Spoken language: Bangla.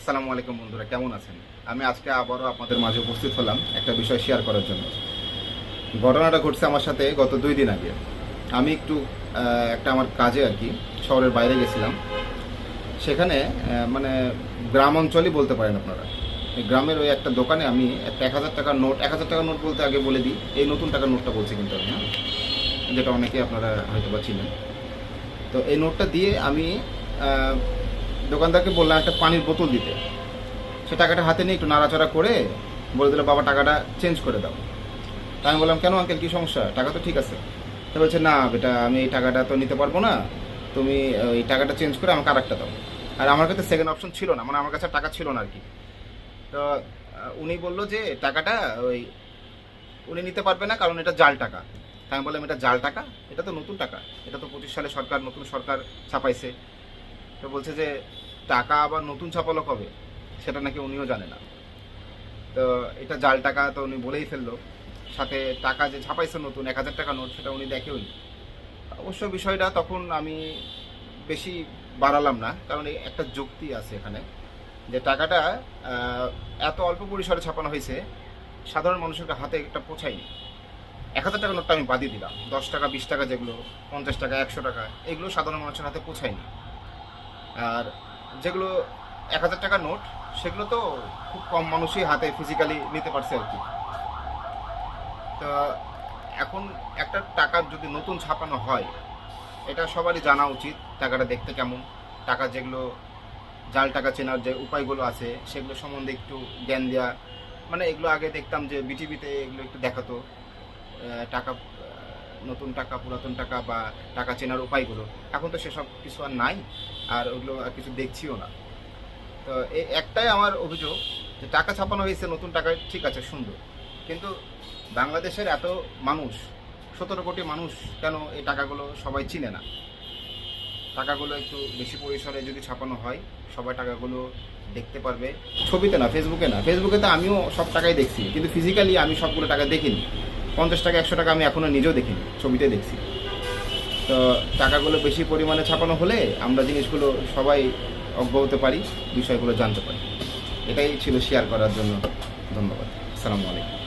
আসসালামু আলাইকুম বন্ধুরা, কেমন আছেন? আমি আজকে আবারও আপনাদের মাঝে উপস্থিত হলাম একটা বিষয় শেয়ার করার জন্য। ঘটনাটা ঘটছে আমার সাথে গত 2 দিন আগে। আমি একটু একটা আমার কাজে আর কি শহরের বাইরে গেছিলাম। সেখানে মানে গ্রাম অঞ্চলই বলতে পারেন আপনারা। এই গ্রামের ওই একটা দোকানে আমি একটা 1000 টাকার নোট, 1000 টাকার নোট বলতে আগে বলে দিই, এই নতুন টাকার নোটটা বলছি কিন্তু আমি, হ্যাঁ, যেটা অনেকে আপনারা হয়তো বা চিনেন। তো এই নোটটা দিয়ে আমি দোকানদারকে বললাম একটা পানির বোতল দিতে। সে টাকাটা হাতে নিয়ে একটু নাড়াচাড়া করে বলে দিল, বাবা টাকাটা চেঞ্জ করে দাও। তা আমি বললাম, কেন আঙ্কেল, কী সমস্যা? টাকা তো ঠিক আছে। তো বলছে, না বেটা, আমি এই টাকাটা তো নিতে পারবো না, তুমি এই টাকাটা চেঞ্জ করে আমাকে আরেকটা দাও। আর আমার কাছে সেকেন্ড অপশন ছিল না, মানে আমার কাছে টাকা ছিল না আর কি। তো উনি বললো যে টাকাটা ওই উনি নিতে পারবে না, কারণ এটা জাল টাকা। তাই আমি বললাম, এটা জাল টাকা? এটা তো নতুন টাকা, এটা তো 25 সালে সরকার, নতুন সরকার ছাপাইছে। তো বলছে যে টাকা আবার নতুন ছাপালো কবে, সেটা নাকি উনিও জানে না। তো এটা জাল টাকা তো উনি বলেই ফেললো। সাথে টাকা যে ছাপাইছে নতুন 1000 টাকা নোট, সেটা উনি দেখেওই। অবশ্য বিষয়টা তখন আমি বেশি বাড়ালাম না, কারণ এই একটা যুক্তি আছে এখানে, যে টাকাটা এত অল্প পরিসরে ছাপানো হয়েছে, সাধারণ মানুষের হাতে একটা পৌঁছায়নি। 1000 টাকা নোটটা আমি বাদই দিলাম, 10 টাকা 20 টাকা যেগুলো, 50 টাকা 100 টাকা, এগুলো সাধারণ মানুষের হাতে পৌঁছায়নি। আর যেগুলো 1000 টাকার নোট, সেগুলো তো খুব কম মানুষই হাতে ফিজিক্যালি নিতে পারছে আর কি। তো এখন একটা টাকার যদি নতুন ছাপানো হয়, এটা সবারই জানা উচিত টাকাটা দেখতে কেমন। টাকা যেগুলো জাল টাকা চেনার যে উপায়গুলো আছে, সেগুলো সম্বন্ধে একটু জ্ঞান দেওয়া। মানে এগুলো আগে দেখতাম যে বিটিভিতে এগুলো একটু দেখাতো, টাকা, নতুন টাকা, পুরাতন টাকা বা টাকা চেনার উপায়গুলো। এখন তো সেসব কিছু আর নাই, আর ওগুলো আর কিছু দেখছিও না। তো এই একটাই আমার অভিযোগ, যে টাকা ছাপানো হয়েছে নতুন টাকায়, ঠিক আছে, সুন্দর, কিন্তু বাংলাদেশের এত মানুষ, 17 কোটি মানুষ, কেন এই টাকাগুলো সবাই চিনে না? টাকাগুলো একটু বেশি পরিসরে যদি ছাপানো হয়, সবাই টাকাগুলো দেখতে পারবে। ছবিতে না, ফেসবুকে না, ফেসবুকে তো আমিও সব টাকাই দেখছি, কিন্তু ফিজিক্যালি আমি সবগুলো টাকা দেখিনি। 50 টাকা 100 টাকা আমি এখনও নিজেও দেখিনি, ছবিতে দেখছি। তো টাকাগুলো বেশি পরিমাণে ছাপানো হলে আমরা জিনিসগুলো সবাই অজ্ঞ হতে পারি, বিষয়গুলো জানতে পারি। এটাই ছিল শেয়ার করার জন্য। ধন্যবাদ। আসসালামু আলাইকুম।